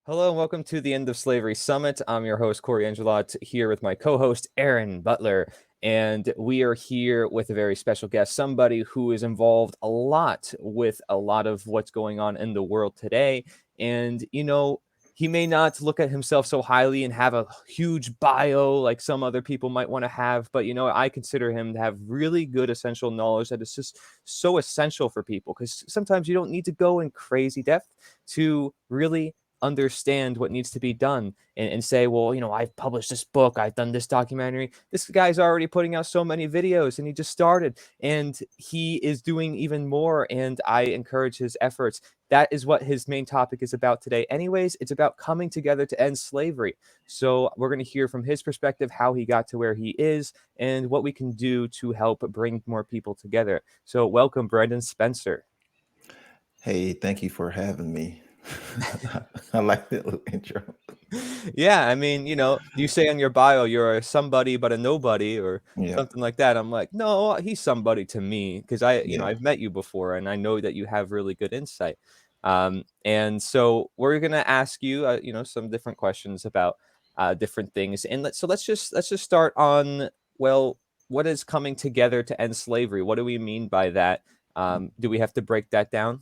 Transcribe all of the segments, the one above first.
Hello and welcome to the End of Slavery Summit. I'm your host, Corey Angelot, here with my co-host, Aaron Butler. And we are here with a very special guest, somebody who is involved a lot with a lot of what's going on in the world today. And, he may not look at himself so highly and have a huge bio like some other people might want to have, but, I consider him to have really good essential knowledge that is just so essential for people because sometimes you don't need to go in crazy depth to really understand what needs to be done and say, well, I've published this book, I've done this documentary. This guy's already putting out so many videos and he just started and he is doing even more. And I encourage his efforts. That is what his main topic is about today. Anyways, it's about coming together to end slavery. So we're going to hear from his perspective how he got to where he is and what we can do to help bring more people together. So welcome, Brendan Spencer. Hey, thank you for having me. I like that little intro. Yeah, I mean, you say on your bio you're a somebody but a nobody or Yeah, something like that. I'm like, no, he's somebody to me because yeah. I've met you before and I know that you have really good insight. And so we're gonna ask you, some different questions about different things. And let's just start on, well, what is coming together to end slavery? What do we mean by that? Do we have to break that down?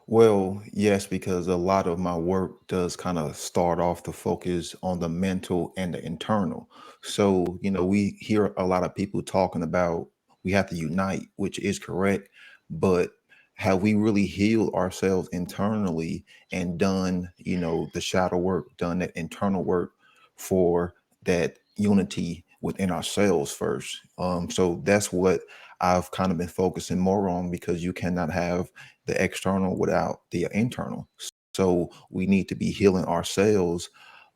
Well, yes, because a lot of my work does kind of start off the focus on the mental and the internal. So, we hear a lot of people talking about we have to unite, which is correct, but have we really healed ourselves internally and done, the shadow work, done that internal work for that unity within ourselves first? So that's what I've kind of been focusing more on because you cannot have the external without the internal. So we need to be healing ourselves,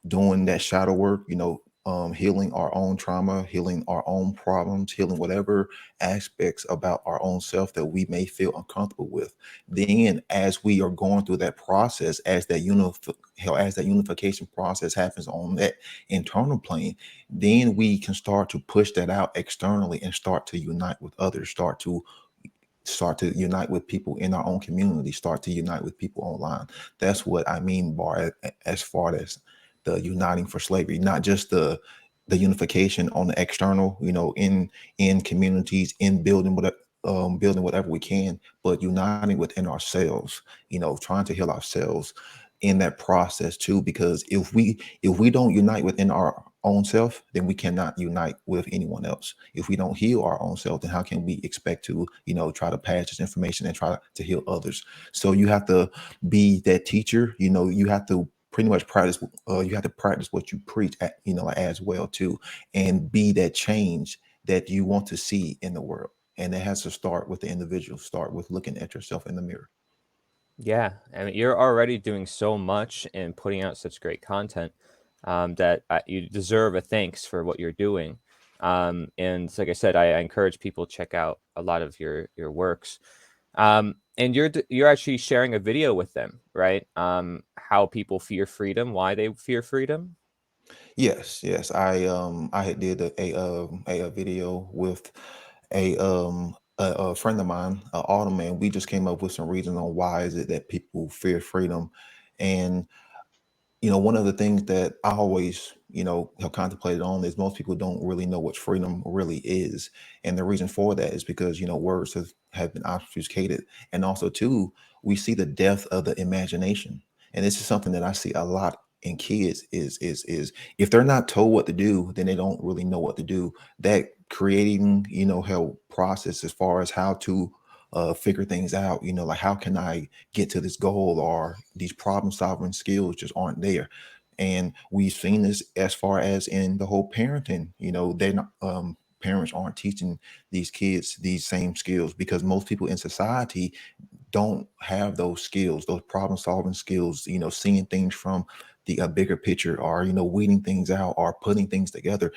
doing that shadow work, healing our own trauma, healing our own problems, healing whatever aspects about our own self that we may feel uncomfortable with. Then, as we are going through that process, as that unification process happens on that internal plane, then we can start to push that out externally and start to unite with others, start to unite with people in our own community, start to unite with people online. That's what I mean by as far as the uniting for slavery, not just the unification on the external, in communities, in building whatever we can, but uniting within ourselves, trying to heal ourselves in that process too. Because if we don't unite within our own self, then we cannot unite with anyone else. If we don't heal our own self, then how can we expect to, try to pass this information and try to heal others? So you have to be that teacher. You have to pretty much practice. You have to practice what you preach, as well too, and be that change that you want to see in the world. And it has to start with the individual. Start with looking at yourself in the mirror. Yeah, I mean, you're already doing so much and putting out such great content that you deserve a thanks for what you're doing. And like I said, I encourage people to check out a lot of your works. And you're actually sharing a video with them, right? How people fear freedom, why they fear freedom. Yes, yes. I had did a video with a friend of mine, Autumn, and we just came up with some reasons on why is it that people fear freedom. And one of the things that I always, have contemplated on is most people don't really know what freedom really is. And the reason for that is because, words have been obfuscated. And also, too, we see the death of the imagination. And this is something that I see a lot in kids is if they're not told what to do, then they don't really know what to do. That creating, how process as far as how to figure things out, like how can I get to this goal, or these problem solving skills just aren't there. And we've seen this as far as in the whole parenting, they're not parents aren't teaching these kids these same skills because most people in society don't have those skills, those problem solving skills, seeing things from the bigger picture, or weeding things out or putting things together.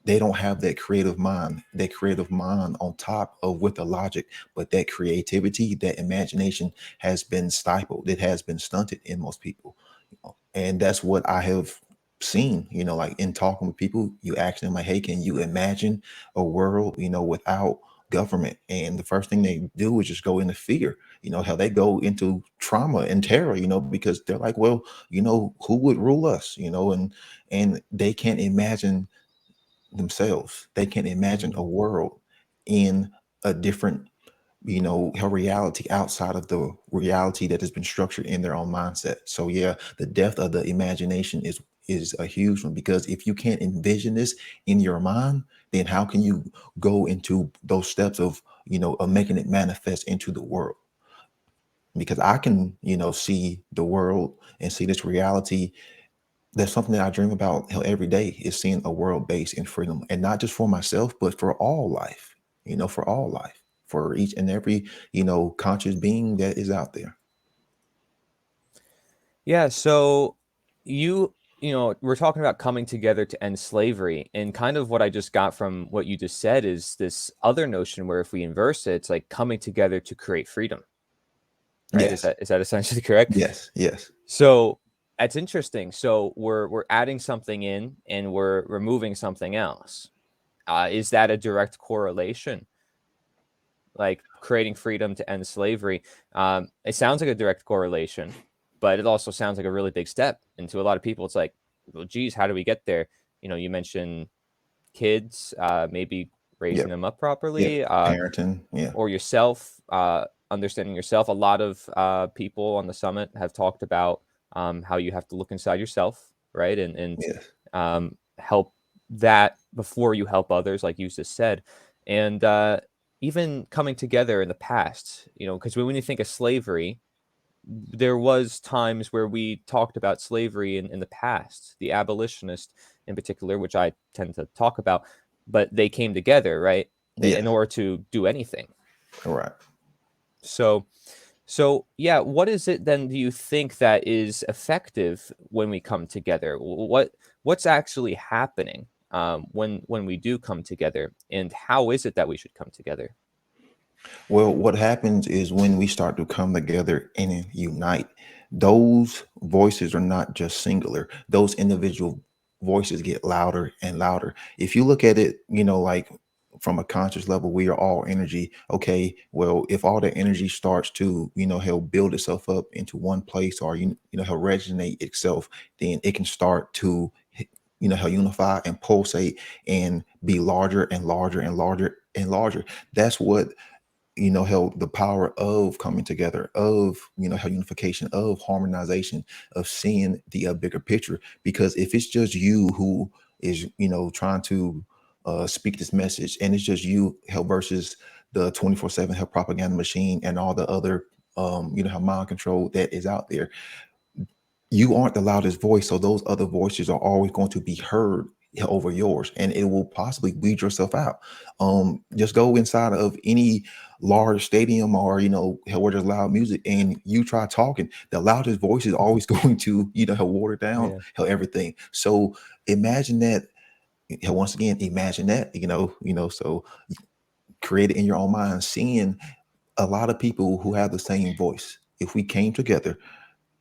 They don't have that creative mind on top of with the logic, but that creativity, that imagination has been stifled, it has been stunted in most people. And that's what I have seen, like in talking with people. You ask them like, hey, can you imagine a world, without government, and the first thing they do is just go into fear. How they go into trauma and terror, because they're like, well, who would rule us, and they can't imagine themselves. They can't imagine a Mhm. world in a different, her reality outside of the reality that has been structured in their own mindset. So yeah, the depth of the imagination is a huge one, because if you can't envision this in your mind, then how can you go into those steps of making it manifest into the world? Because I can, see the world and see this reality. That's something that I dream about every day, is seeing a world based in freedom, and not just for myself, but for all life, for all life, for each and every, conscious being that is out there. Yeah, so we're talking about coming together to end slavery, and kind of what I just got from what you just said is this other notion where if we inverse it, it's like coming together to create freedom, right? Is Yes, that essentially correct? yes, yes, So that's interesting. So we're adding something in and we're removing something else. Is that a direct correlation? Like creating freedom to end slavery. It sounds like a direct correlation, but it also sounds like a really big step. And to a lot of people, it's like, well, geez, how do we get there? You mentioned kids, maybe raising yep, them up yep. properly, Parenting, yeah, or yourself, understanding yourself. A lot of people on the summit have talked about how you have to look inside yourself, right? And yes, help that before you help others, like you just said. And even coming together in the past, because when you think of slavery, there was times where we talked about slavery in the past, the abolitionists in particular, which I tend to talk about, but they came together, right, in yes, order to do anything. correct. So, yeah, what is it then do you think that is effective when we come together? What's actually happening when we do come together, and how is it that we should come together? Well, what happens is when we start to come together and unite, those voices are not just singular. Those individual voices get louder and louder. If you look at it, like from a conscious level, we are all energy. Okay, well, if all the energy starts to, help build itself up into one place, or help resonate itself, then it can start to, help unify and pulsate and be larger and larger and larger and larger. That's what, how the power of coming together, of, how unification, of harmonization, of seeing the bigger picture. Because if it's just you who is, trying to speak this message, and it's just you, hell, versus the 24/7 hell propaganda machine and all the other, how mind control that is out there, you aren't the loudest voice, so those other voices are always going to be heard over yours, and it will possibly weed yourself out. Just go inside of any large stadium, or where there's loud music, and you try talking, the loudest voice is always going to, water down Yeah. everything. So imagine that. Once again, imagine that. So create it in your own mind, seeing a lot of people who have the same voice. If we came together,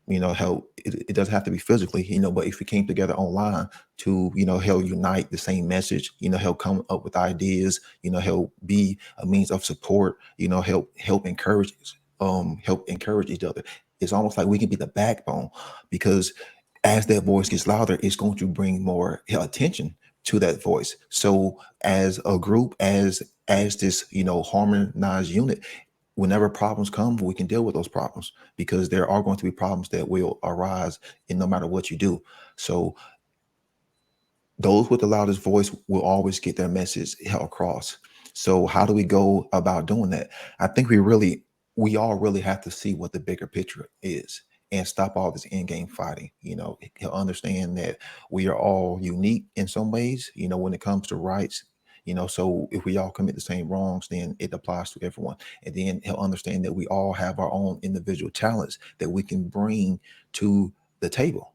how it doesn't have to be physically, but if we came together online to, help unite the same message, help come up with ideas, help be a means of support, help encourage each other. It's almost like we can be the backbone, because as that voice gets louder, it's going to bring more attention to that voice. So as a group, as this, harmonized unit, whenever problems come, we can deal with those problems, because there are going to be problems that will arise in no matter what you do. So those with the loudest voice will always get their message held across. So how do we go about doing that? I think we all really have to see what the bigger picture is, and stop all this end game fighting. He'll understand that we are all unique in some ways, when it comes to rights. So if we all commit the same wrongs, then it applies to everyone. And then he'll understand that we all have our own individual talents that we can bring to the table.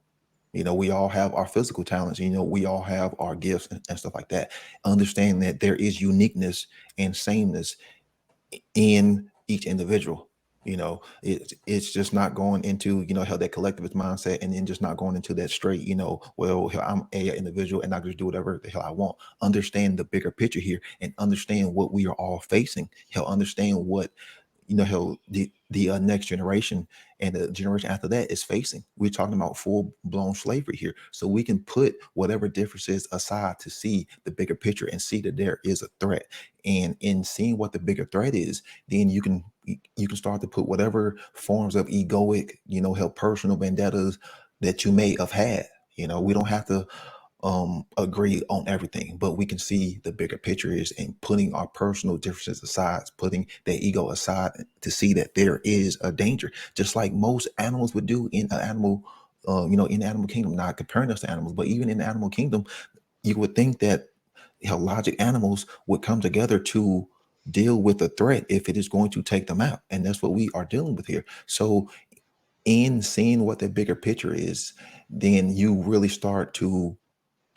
We all have our physical talents, we all have our gifts, and stuff like that. Understand that there is uniqueness and sameness in each individual. It's just not going into how that collectivist mindset, and then just not going into that straight, well, hell, I'm a individual and I just do whatever the hell I want. Understand the bigger picture here, and understand what we are all facing. Hell, understand what hell, the next generation and the generation after that is facing. We're talking about full blown slavery here, so we can put whatever differences aside to see the bigger picture and see that there is a threat. And in seeing what the bigger threat is, then you can start to put whatever forms of egoic, hell, personal vendettas that you may have had. We don't have to agree on everything, but we can see the bigger picture is, and putting our personal differences aside, putting their ego aside, to see that there is a danger, just like most animals would do in an animal, in the animal kingdom. Not comparing us to animals, but even in the animal kingdom, you would think that logic animals would come together to deal with a threat if it is going to take them out, and that's what we are dealing with here. So in seeing what the bigger picture is, then you really start to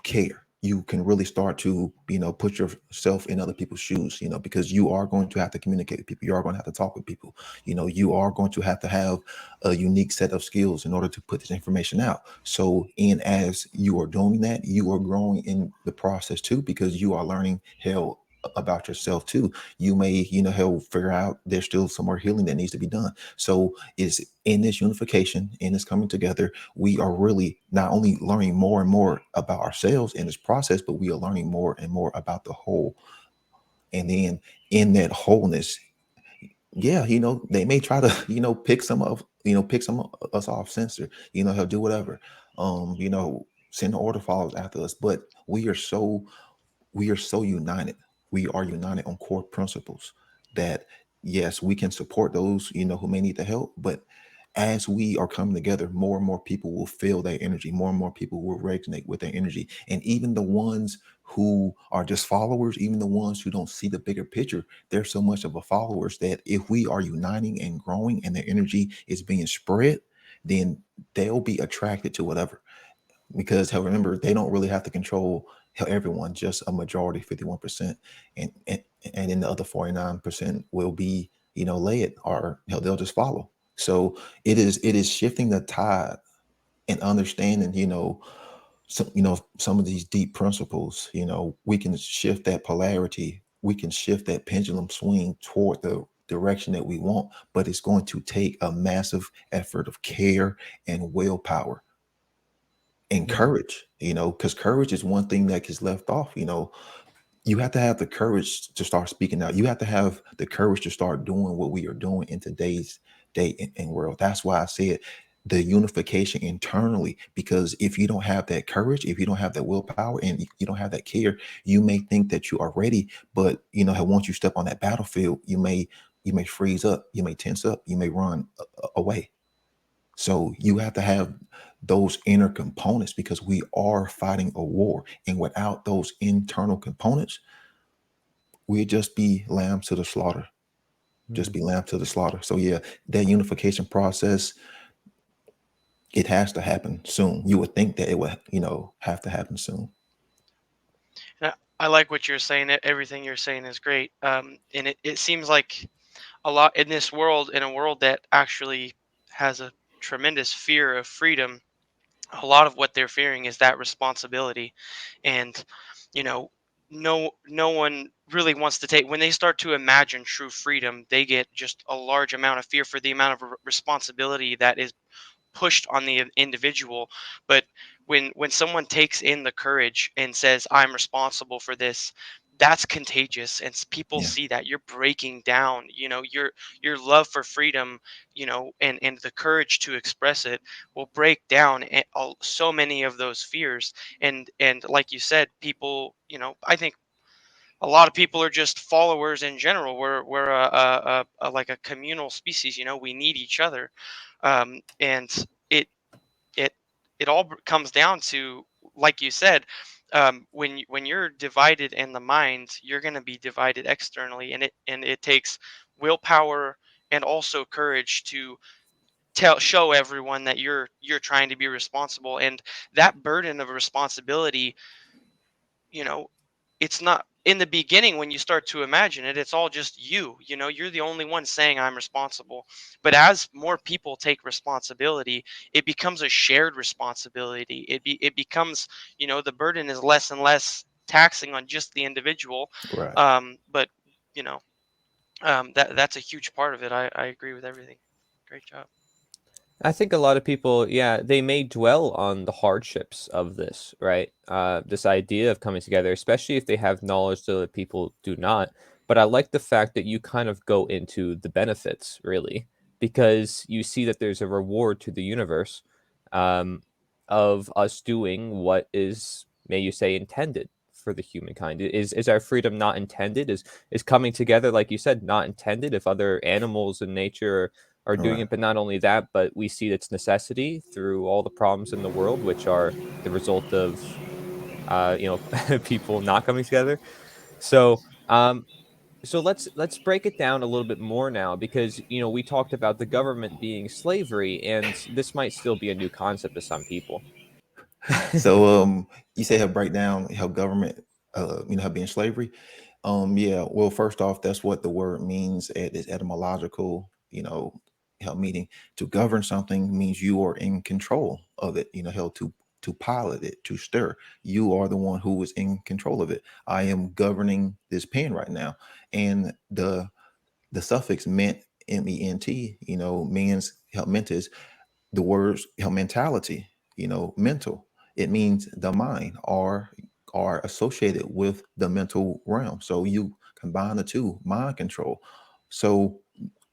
care. You can really start to, put yourself in other people's shoes, because you are going to have to communicate with people. You are going to have to talk with people. You are going to have a unique set of skills in order to put this information out. So, and as you are doing that, you are growing in the process too, because you are learning hell about yourself too. You may, hell, figure out there's still some more healing that needs to be done. So it's in this unification, in this coming together, we are really not only learning more and more about ourselves in this process, but we are learning more and more about the whole. And then in that wholeness, yeah, they may try to, pick some of us off, censor, he'll do whatever. Send the order followers after us. But we are so united. We are united on core principles that, yes, we can support those, who may need the help, but as we are coming together, more and more people will feel their energy. More and more people will resonate with their energy. And even the ones who are just followers, even the ones who don't see the bigger picture, they're so much of a followers that if we are uniting and growing and their energy is being spread, then they'll be attracted to whatever. Because hell, remember, they don't really have to control hell, everyone, just a majority, 51%. And then the other 49% will be, led, or hell, they'll just follow. So it is shifting the tide and understanding, some of these deep principles. We can shift that polarity, we can shift that pendulum swing toward the direction that we want, but it's going to take a massive effort of care and willpower and Mhm. courage, because courage is one thing that gets left off. You have to have the courage to start speaking out. You have to have the courage to start doing what we are doing in today's day and world. That's why I said the unification internally, because if you don't have that courage, if you don't have that willpower, and you don't have that care, you may think that you are ready, but once you step on that battlefield, you may freeze up, you may tense up, you may run away. So you have to have those inner components, because we are fighting a war. And without those internal components, we'd just be lambs to the slaughter. Just Mhm. be lamb to the slaughter. So yeah, that unification process, it has to happen soon. You would think that it would, have to happen soon. And I like what you're saying. Everything you're saying is great. And it seems like a lot in this world, in a world that actually has a tremendous fear of freedom, a lot of what they're fearing is that responsibility. And you know, no one really wants to take, when they start to imagine true freedom, they get just a large amount of fear for the amount of responsibility that is pushed on the individual. But when someone takes in the courage and says, I'm responsible for this, that's contagious, and people Yeah. see that you're breaking down, your love for freedom, and the courage to express it will break down so many of those fears. And like you said, people, I think a lot of people are just followers in general. We're like a communal species. We need each other. And it it it all comes down to, like you said, when you're divided in the mind, you're going to be divided externally, and it takes willpower and also courage to show everyone that you're trying to be responsible. And that burden of responsibility, you know it's not in the beginning, when you start to imagine it, it's all just you know, you're the only one saying I'm responsible. But as more people take responsibility, it becomes a shared responsibility. It becomes, you know, the burden is less and less taxing on just the individual. Right. But you know, that's a huge part of it. I agree with everything. Great job. I think a lot of people, yeah, they may dwell on the hardships of this, right? This idea of coming together, especially if they have knowledge that other people do not. But I like the fact that you kind of go into the benefits, really, because you see that there's a reward to the universe, um, of us doing what is, may you say, intended for the humankind. Is our freedom not intended? Is coming together, like you said, not intended? If other animals in nature are doing Right. it, but not only that, but we see its necessity through all the problems in the world, which are the result of you know, people not coming together. So so let's break it down a little bit more now, because you know we talked about the government being slavery, and this might still be a new concept to some people. So you say how break down how government have been slavery. Yeah, well, first off, that's what the word means at its etymological, help meaning. To govern something means you are in control of it, held to pilot it, to stir. You are the one who is in control of it. I am governing this pen right now. And the suffix ment, ment, means help mentis, the words mentality, mental. It means the mind are associated with the mental realm. So you combine the two, mind control. So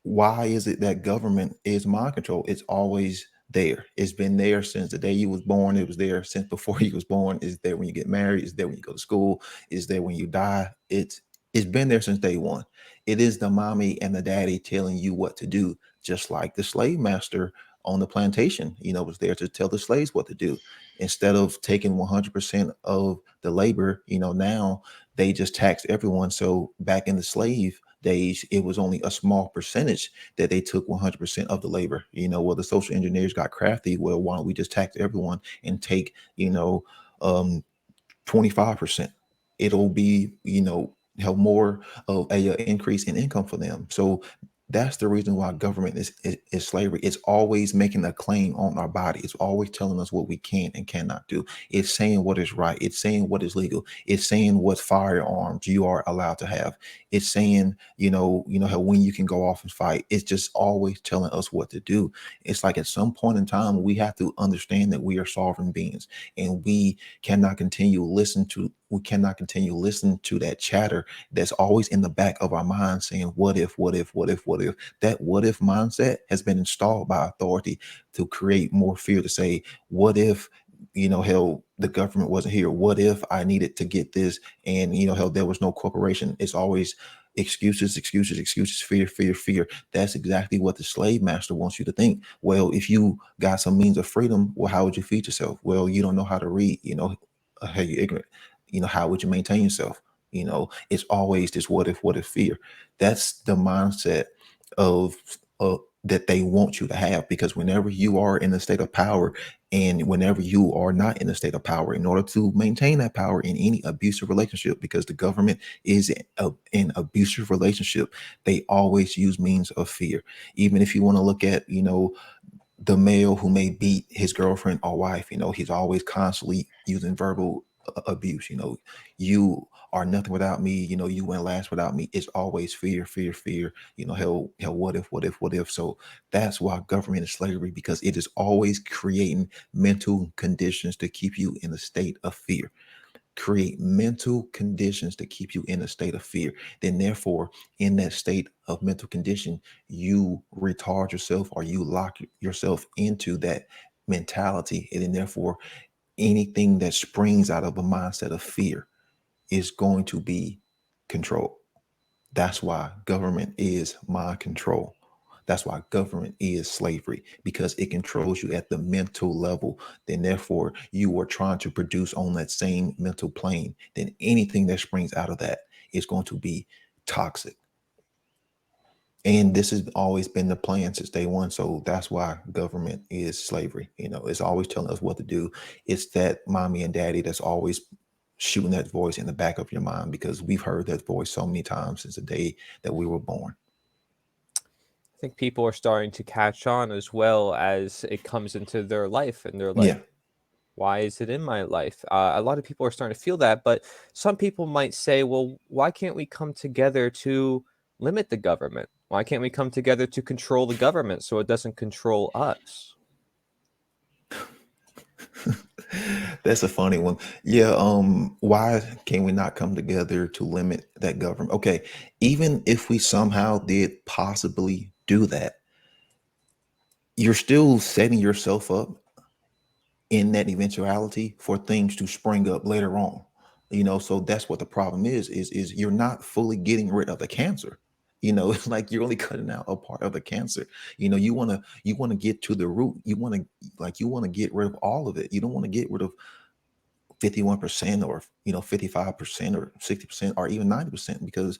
why is it that government is mind control? It's always there. It's been there since the day you was born. It was there since before you was born. It's there when you get married. It's there when you go to school. It's there when you die. It's been there since day one. It is the mommy and the daddy telling you what to do, just like the slave master on the plantation, was there to tell the slaves what to do. Instead of taking 100% of the labor, now they just tax everyone. So back in the slave days, it was only a small percentage that they took 100% of the labor. Well, the social engineers got crafty. Well, why don't we just tax everyone and take, um, 25%? It'll be, have more of a increase in income for them. So that's the reason why government is slavery. It's always making a claim on our body. It's always telling us what we can and cannot do. It's saying what is right. It's saying what is legal. It's saying what firearms you are allowed to have. It's saying, how when you can go off and fight. It's just always telling us what to do. It's like at some point in time, we have to understand that we are sovereign beings, and we cannot continue listen to that chatter that's always in the back of our mind saying, what if, what if, what if, what if? That what if mindset has been installed by authority to create more fear, to say, what if, hell, the government wasn't here? What if I needed to get this? And, hell, there was no corporation. It's always excuses, excuses, excuses, fear, fear, fear. That's exactly what the slave master wants you to think. Well, if you got some means of freedom, well, how would you feed yourself? Well, you don't know how to read, how you ignorant, how would you maintain yourself? It's always this what if fear. That's the mindset of that they want you to have, because whenever you are in a state of power and whenever you are not in a state of power, in order to maintain that power in any abusive relationship, because the government is in abusive relationship, they always use means of fear. Even if you want to look at, the male who may beat his girlfriend or wife, he's always constantly using verbal abuse. You are nothing without me. You won't last without me. It's always fear, fear, fear. Hell, what if, what if, what if? So that's why government is slavery, because it is always creating mental conditions to keep you in a state of fear. Create mental conditions to keep you in a state of fear. Then therefore, in that state of mental condition, you retard yourself, or you lock yourself into that mentality. And then therefore, anything that springs out of a mindset of fear is going to be controlled. That's why government is mind control. That's why government is slavery, because it controls you at the mental level. Then, therefore, you are trying to produce on that same mental plane. Then, anything that springs out of that is going to be toxic. And this has always been the plan since day one. So that's why government is slavery. It's always telling us what to do. It's that mommy and daddy that's always shooting that voice in the back of your mind, because we've heard that voice so many times since the day that we were born. I think people are starting to catch on as well as it comes into their life, and they're Yeah. like, why is it in my life? A lot of people are starting to feel that, but some people might say, well, why can't we come together to limit the government? Why can't we come together to control the government so it doesn't control us? That's a funny one. Yeah, why can we not come together to limit that government? Okay, even if we somehow did possibly do that, you're still setting yourself up in that eventuality for things to spring up later on. So that's what the problem is you're not fully getting rid of the cancer. It's like you're only cutting out a part of the cancer. You want to get to the root. You want to get rid of all of it. You don't want to get rid of 51%, or 55%, or 60%, or even 90%, because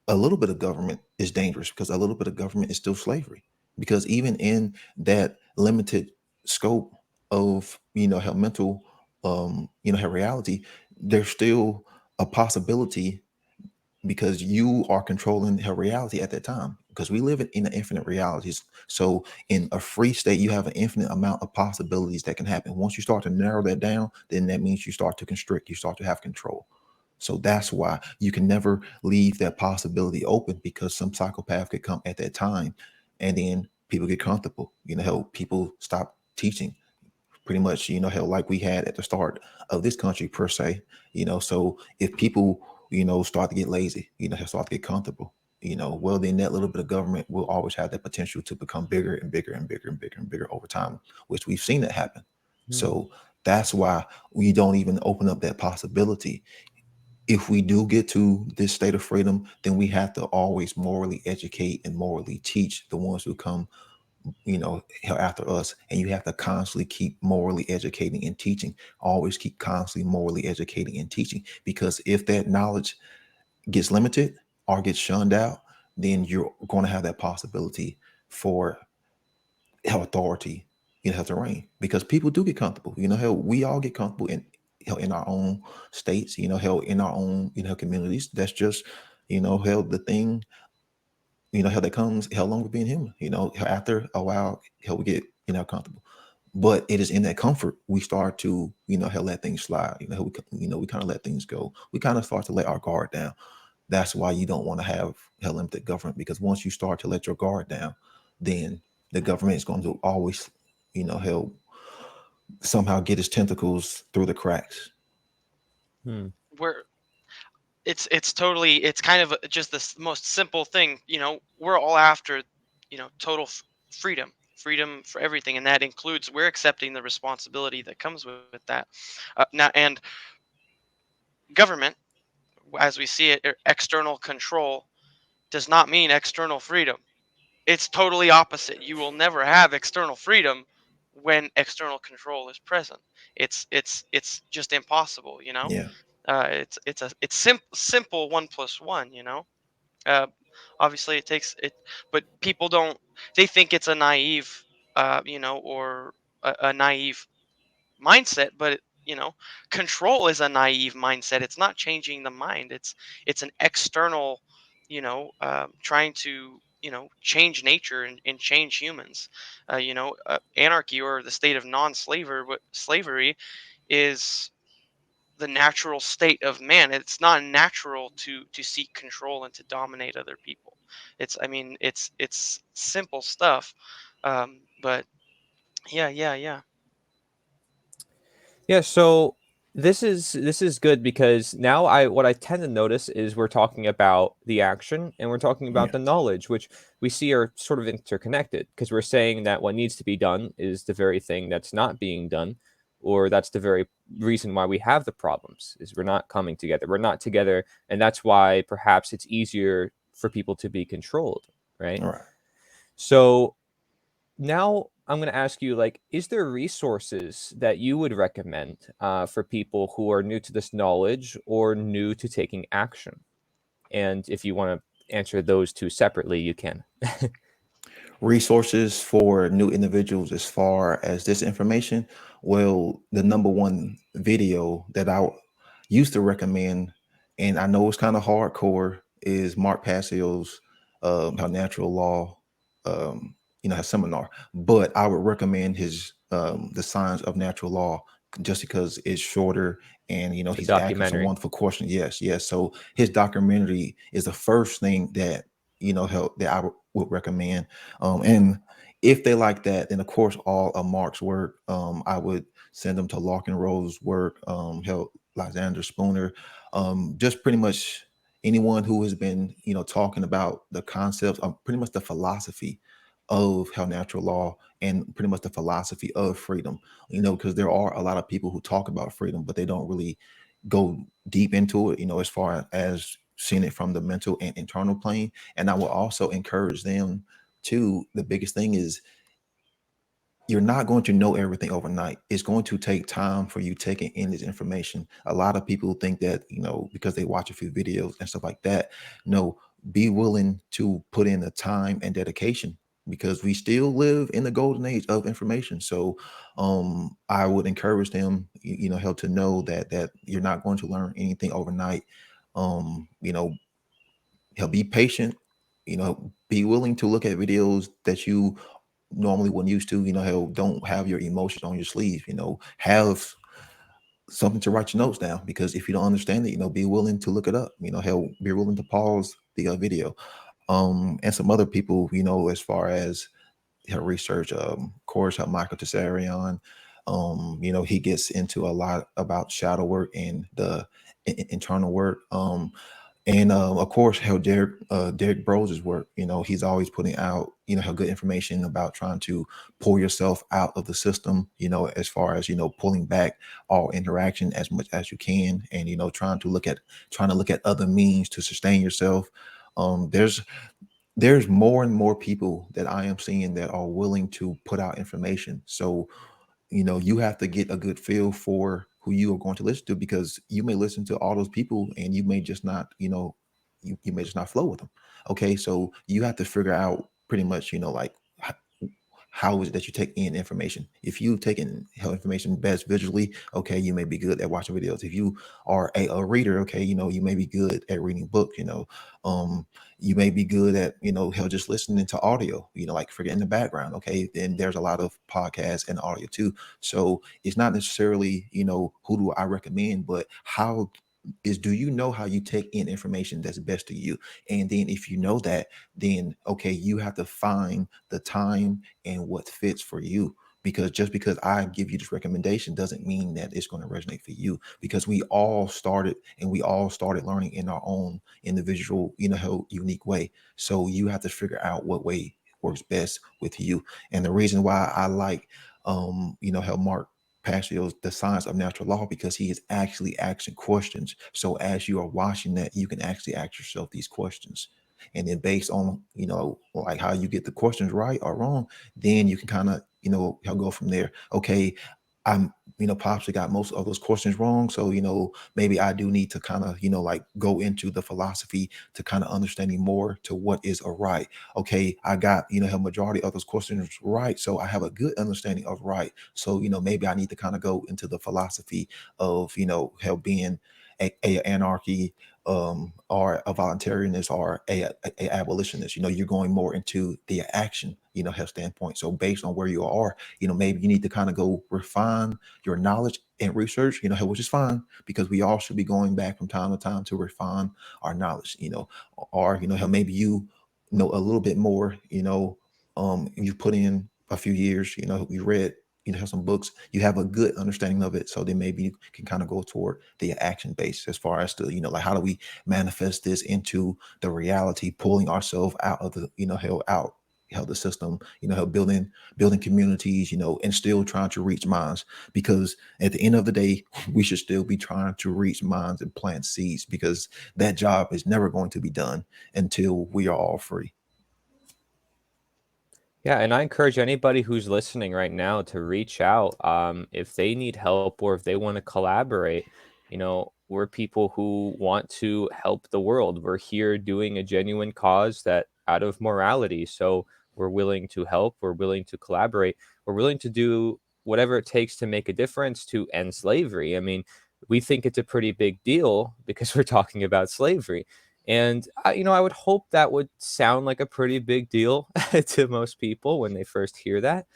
a little bit of government is dangerous, because a little bit of government is still slavery. Because even in that limited scope of her mental, her reality, there's still a possibility, because you are controlling her reality at that time, because we live in infinite realities. So in a free state, you have an infinite amount of possibilities that can happen. Once you start to narrow that down, then that means you start to constrict, you start to have control. So that's why you can never leave that possibility open, because some psychopath could come at that time, and then people get comfortable. How people stop teaching, pretty much, how like we had at the start of this country per se. So if people, start to get lazy, start to get comfortable, well, then that little bit of government will always have that potential to become bigger and bigger and bigger and bigger and bigger over time, which we've seen that happen. Hmm. So that's why we don't even open up that possibility. If we do get to this state of freedom, then we have to always morally educate and morally teach the ones who come, after us. And you have to constantly keep morally educating and teaching. Always keep constantly morally educating and teaching, because if that knowledge gets limited or gets shunned out, then you're going to have that possibility for authority, have to reign, because people do get comfortable. Hell, we all get comfortable in our own states. Hell, in our own communities. That's just hell, the thing. Hell, that comes hell along with being human. Hell, after a while, hell, we get comfortable. But it is in that comfort we start to hell, let things slide. Hell, we kind of let things go. We kind of start to let our guard down. That's why you don't want to have hell limited government, because once you start to let your guard down, then the government is going to always, hell, somehow get its tentacles through the cracks. Hmm. We're it's totally, it's kind of just the most simple thing. We're all after, total freedom for everything, and that includes, we're accepting the responsibility that comes with that. Now, and government, as we see it, external control does not mean external freedom. It's totally opposite. You will never have external freedom when external control is present. It's just impossible. Yeah. It's simple 1 + 1. Uh, Obviously it takes it, but people don't. They think it's a naive, or a naive mindset, but control is a naive mindset. It's not changing the mind. It's an external, trying to change nature and change humans. Anarchy, or the state of non-slavery, slavery is the natural state of man. It's not natural to seek control and to dominate other people. It's simple stuff. But yeah, yeah, yeah. Yeah, so this is good, because now what I tend to notice is we're talking about the action and we're talking about Yeah. the knowledge, which we see are sort of interconnected, because we're saying that what needs to be done is the very thing that's not being done, or that's the very reason why we have the problems, is we're not coming together. We're not together, and that's why perhaps it's easier for people to be controlled, right? All right. So now I'm going to ask you, like, is there resources that you would recommend for people who are new to this knowledge or new to taking action? And if you want to answer those two separately, you can. Resources for new individuals as far as this information. Well, the number one video that used to recommend, and I know it's kind of hardcore, is Mark Passio's How Natural Law, has seminar. But I would recommend his The Science of Natural Law, just because it's shorter, and The he's asking some documentary. wonderful questions. Yes, yes. So his documentary is the first thing that help that would recommend. And if they like that, then of course all of Mark's work, I would send them to Larkin Rose's work, help Lysander Spooner, just pretty much anyone who has been, talking about the concepts of pretty much the philosophy of How Natural Law, and pretty much the philosophy of freedom, because there are a lot of people who talk about freedom, but they don't really go deep into it, as far as seeing it from the mental and internal plane. And I will also encourage them to, the biggest thing is, you're not going to know everything overnight. It's going to take time for you taking in this information. A lot of people think that, because they watch a few videos and stuff like that. No, be willing to put in the time and dedication, because we still live in the golden age of information. So I would encourage them, help to know that you're not going to learn anything overnight. He'll be patient, be willing to look at videos that you normally wouldn't used to, he'll don't have your emotions on your sleeve, have something to write your notes down, because if you don't understand it, be willing to look it up, he'll be willing to pause the video. And some other people, as far as her research, of course, how Michael Tessarion, he gets into a lot about shadow work and the internal work. And of course, how Derek Bros' work, he's always putting out, how good information about trying to pull yourself out of the system, as far as, pulling back all interaction as much as you can, and, trying to look at other means to sustain yourself. There's more and more people that I am seeing that are willing to put out information. So you have to get a good feel for who you are going to listen to, because you may listen to all those people and you may just not, you may just not flow with them. Okay, so you have to figure out pretty much, like, how is it that you take in information? If you take in how information best visually, okay, you may be good at watching videos. If you are a reader, okay, you may be good at reading books. Um, you may be good at, hell, just listening to audio, like forgetting the background. Okay, then there's a lot of podcasts and audio too. So it's not necessarily, who do I recommend, but how is, do you know how you take in information that's best to you? And then if you know that, then okay, you have to find the time and what fits for you, because just because I give you this recommendation doesn't mean that it's going to resonate for you, because we all started learning in our own individual, unique way. So you have to figure out what way works best with you. And the reason why I like how Mark Passio's The Science of Natural Law, because he is actually asking questions. So as you are watching that, you can actually ask yourself these questions, and then based on like how you get the questions right or wrong, then you can kind of go from there. Okay, I'm possibly got most of those questions wrong, so maybe I do need to kind of like go into the philosophy to kind of understanding more to what is a right. Okay, I got a majority of those questions right, so I have a good understanding of right. So maybe I need to kind of go into the philosophy of how being a anarchy, or a voluntarianist, or a abolitionist. You're going more into the action, health standpoint. So based on where you are, maybe you need to kind of go refine your knowledge and research, which is fine, because we all should be going back from time to time to refine our knowledge, or how maybe you know a little bit more, you put in a few years, you read, have some books, you have a good understanding of it. So then maybe you can kind of go toward the action base, as far as to, like, how do we manifest this into the reality, pulling ourselves out of the, hell out, hell the system, hell building communities, and still trying to reach minds. Because at the end of the day, we should still be trying to reach minds and plant seeds, because that job is never going to be done until we are all free. Yeah, and I encourage anybody who's listening right now to reach out, if they need help or if they want to collaborate. We're people who want to help the world. We're here doing a genuine cause that out of morality. So we're willing to help. We're willing to collaborate. We're willing to do whatever it takes to make a difference to end slavery. I mean, we think it's a pretty big deal because we're talking about slavery. And I would hope that would sound like a pretty big deal to most people when they first hear that.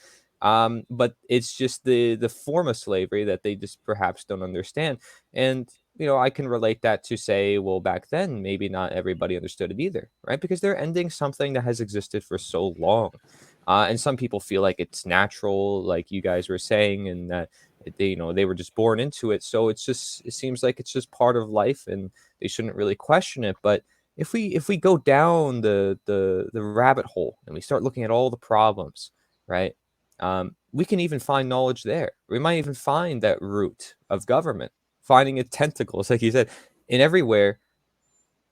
But it's just the form of slavery that they just perhaps don't understand. And I can relate that to say, well, back then maybe not everybody understood it either, right? Because they're ending something that has existed for so long. And some people feel like it's natural, like you guys were saying, and that they were just born into it. So it seems like it's just part of life, and they shouldn't really question it. But if we go down the rabbit hole and we start looking at all the problems, right? We can even find knowledge there. We might even find that root of government, finding its tentacles, like you said, in everywhere,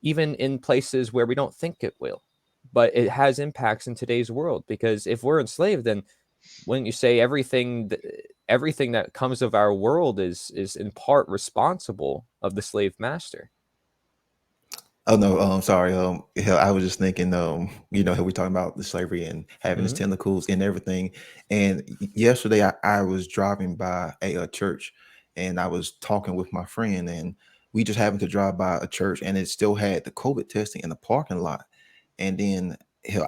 even in places where we don't think it will. But it has impacts in today's world, because if we're enslaved, then wouldn't you say everything that comes of our world is in part responsible of the slave master? Oh no, sorry. Yeah, I was just thinking, how we talking about the slavery and having its Hmm. tentacles and everything. And yesterday, I was driving by a church, and I was talking with my friend, and we just happened to drive by a church, and it still had the COVID testing in the parking lot. And then, hell,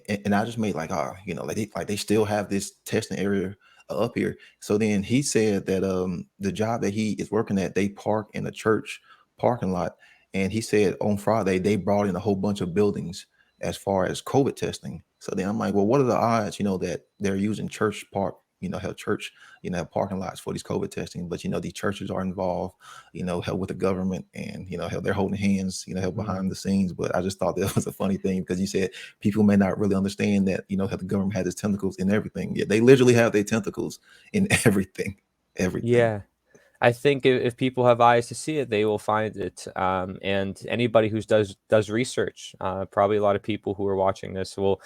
and I just made like, like they still have this testing area up here. So then he said that the job that he is working at, they park in a church parking lot, and he said on Friday they brought in a whole bunch of buildings as far as COVID testing. So then I'm like, well, what are the odds, that they're using church park, how church, have parking lots for these COVID testing, but these churches are involved, help with the government, and how they're holding hands, help behind the scenes. But I just thought that was a funny thing, because you said people may not really understand that, how the government has its tentacles in everything. Yeah, they literally have their tentacles in everything, everything. Yeah. I think if people have eyes to see it, they will find it. And anybody who does research, probably a lot of people who are watching this will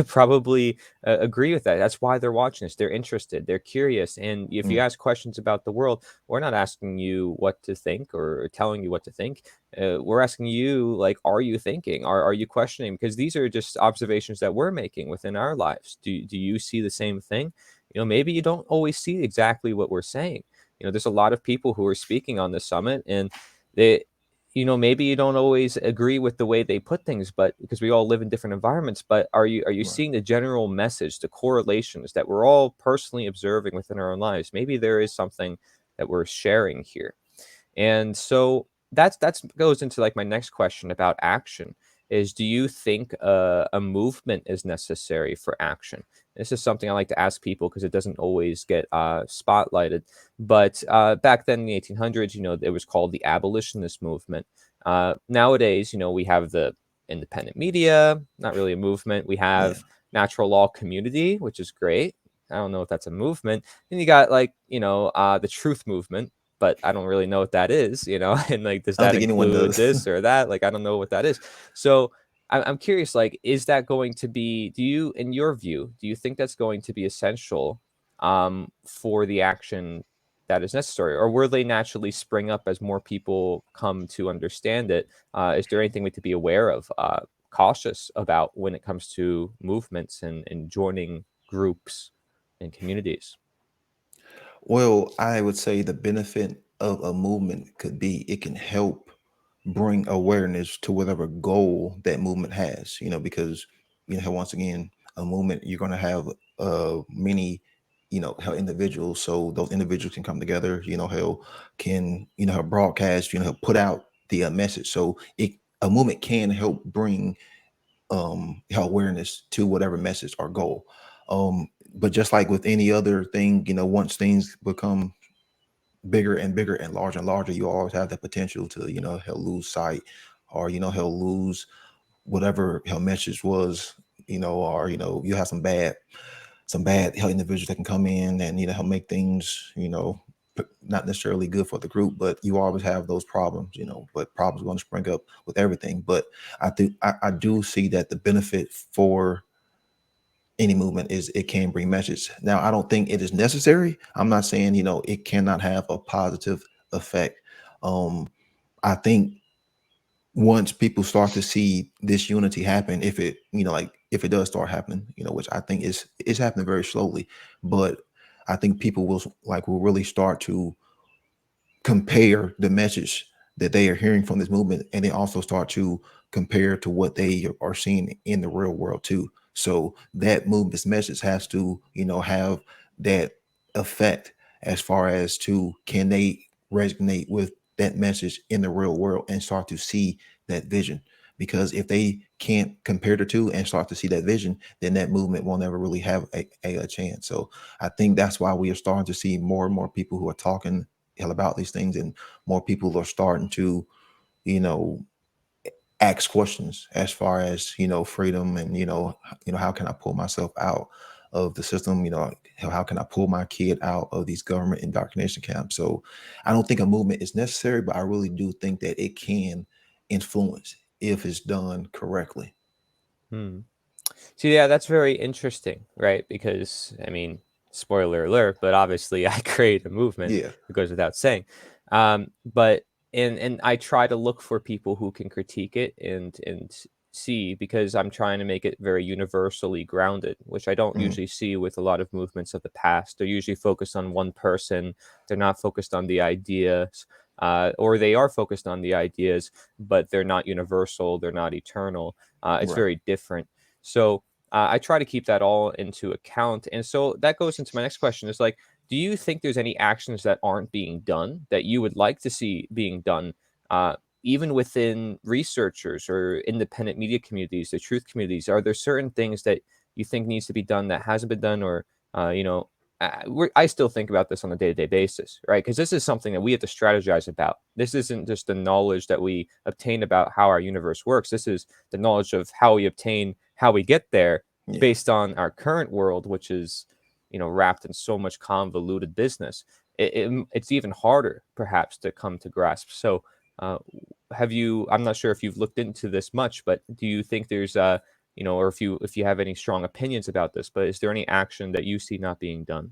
probably agree with that. That's why they're watching this. They're interested. They're curious. And if you Mm, ask questions about the world, we're not asking you what to think or telling you what to think. We're asking you, like, are you thinking? Are you questioning? Because these are just observations that we're making within our lives. Do you see the same thing? Maybe you don't always see exactly what we're saying. There's a lot of people who are speaking on the summit, and they maybe you don't always agree with the way they put things, but because we all live in different environments. But are you right. seeing the general message, the correlations that we're all personally observing within our own lives? Maybe there is something that we're sharing here. And so that's goes into like my next question about action is, do you think a movement is necessary for action? This is something I like to ask people because it doesn't always get spotlighted. But back then in the 1800s, it was called the abolitionist movement. Nowadays, we have the independent media, not really a movement. We Yeah. have natural law community, which is great. I don't know if that's a movement. Then you got like, the truth movement, but I don't really know what that is, and like, does I don't that think anyone include does. this or that? Like, I don't know what that is. So I'm curious, like, is that going to be, in your view, do you think that's going to be essential for the action that is necessary? Or will they naturally spring up as more people come to understand it? Is there anything we to be aware of, cautious about when it comes to movements and joining groups and communities? Well, I would say the benefit of a movement could be it can help bring awareness to whatever goal that movement has, because, once again, a movement, you're going to have many, how individuals, so those individuals can come together, how can, how broadcast, how put out the message. So a movement can help bring awareness to whatever message or goal. But just like with any other thing, once things become bigger and bigger and larger, you always have the potential to, he'll lose sight, or he'll lose whatever her message was, or you have some bad health individuals that can come in and help make things, not necessarily good for the group, but you always have those problems, but problems are going to spring up with everything. But I do see that the benefit for any movement is it can bring message. Now, I don't think it is necessary. I'm not saying, it cannot have a positive effect. Um, I think once people start to see this unity happen, if it, like if it does start happening, which I think is happening very slowly, but I think people will really start to compare the message that they are hearing from this movement, and they also start to compare to what they are seeing in the real world too. So that movement's message has to, have that effect as far as to can they resonate with that message in the real world and start to see that vision. Because if they can't compare the two and start to see that vision, then that movement will never really have a chance. So I think that's why we are starting to see more and more people who are talking about these things, and more people are starting to, you know, ask questions as far as, freedom, and, how can I pull myself out of the system? How can I pull my kid out of these government indoctrination camps? So I don't think a movement is necessary, but I really do think that it can influence if it's done correctly. Hmm. So yeah, that's very interesting, right? Because I mean, spoiler alert, but obviously I create a movement. Yeah. It goes without saying. But and I try to look for people who can critique it and see, because I'm trying to make it very universally grounded, which I don't Mhm. usually see with a lot of movements of the past. They're usually focused on one person. They're not focused on the ideas, or they are focused on the ideas, but they're not universal. They're not eternal. It's Right. very different. So I try to keep that all into account. And so that goes into my next question is like, do you think there's any actions that aren't being done that you would like to see being done, even within researchers or independent media communities, the truth communities? Are there certain things that you think needs to be done that hasn't been done, or, I still think about this on a day-to-day basis, right? Because this is something that we have to strategize about. This isn't just the knowledge that we obtain about how our universe works. This is the knowledge of how we obtain how we get there Yeah. based on our current world, which is, wrapped in so much convoluted business. It's even harder, perhaps, to come to grasp. So, have you? I'm not sure if you've looked into this much, but do you think there's, or if you have any strong opinions about this, but is there any action that you see not being done?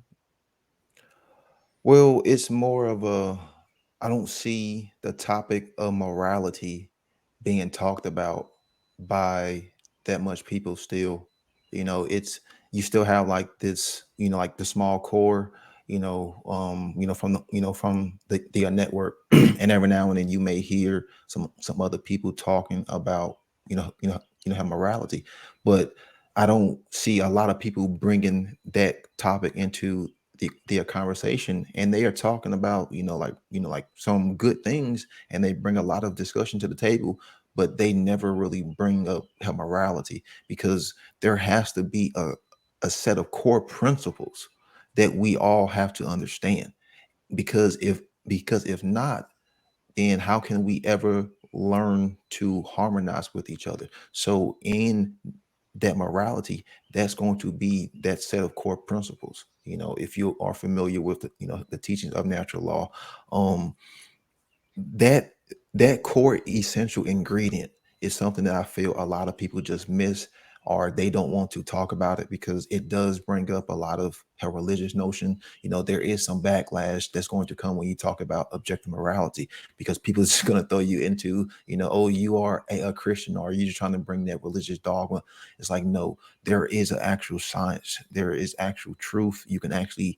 Well, it's more of I don't see the topic of morality being talked about by that much people still. It's you still have like this, like the small core, from the network, and every now and then you may hear some other people talking about, have morality, but I don't see a lot of people bringing that topic into the conversation, and they are talking about, like some good things, and they bring a lot of discussion to the table, but they never really bring up her morality, because there has to be a set of core principles that we all have to understand, because if not, then how can we ever learn to harmonize with each other? So in that morality, that's going to be that set of core principles. If you are familiar with the teachings of natural law, um, that that core essential ingredient is something that I feel a lot of people just miss, or they don't want to talk about it, because it does bring up a lot of a religious notion. There is some backlash that's going to come when you talk about objective morality, because people are just going to throw you into, oh, you are a Christian, or you're just trying to bring that religious dogma. It's like, no, there is an actual science, there is actual truth. You can actually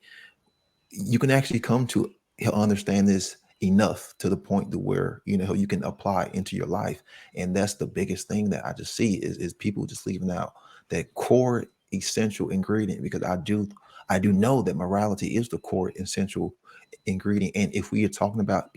come to understand this enough to the point to where you can apply into your life. And that's the biggest thing that I just see is people just leaving out that core essential ingredient, because I do know that morality is the core essential ingredient. And if we are talking about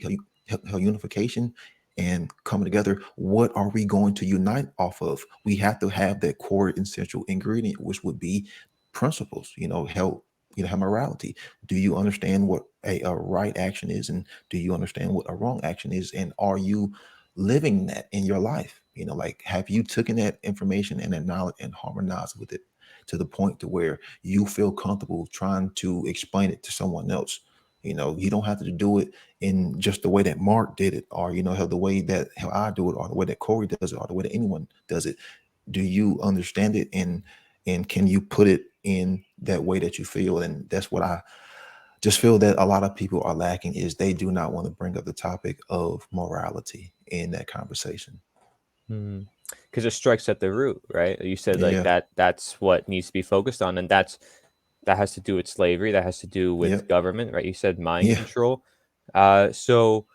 unification and coming together, what are we going to unite off of? We have to have that core essential ingredient, which would be principles, help, have morality. Do you understand what a right action is, and do you understand what a wrong action is, and are you living that in your life? Like, have you taken that information and that knowledge and harmonized with it to the point to where you feel comfortable trying to explain it to someone else? You don't have to do it in just the way that Mark did it, or how the way that how I do it, or the way that Corey does it, or the way that anyone does it. Do you understand it, and can you put it in that way that you feel? And that's what I just feel that a lot of people are lacking, is they do not want to bring up the topic of morality in that conversation. Because it strikes at the root, right? You said like Yeah. that's what needs to be focused on, and that has to do with slavery, that has to do with Yep. government, right? You said mind Yeah. control. So,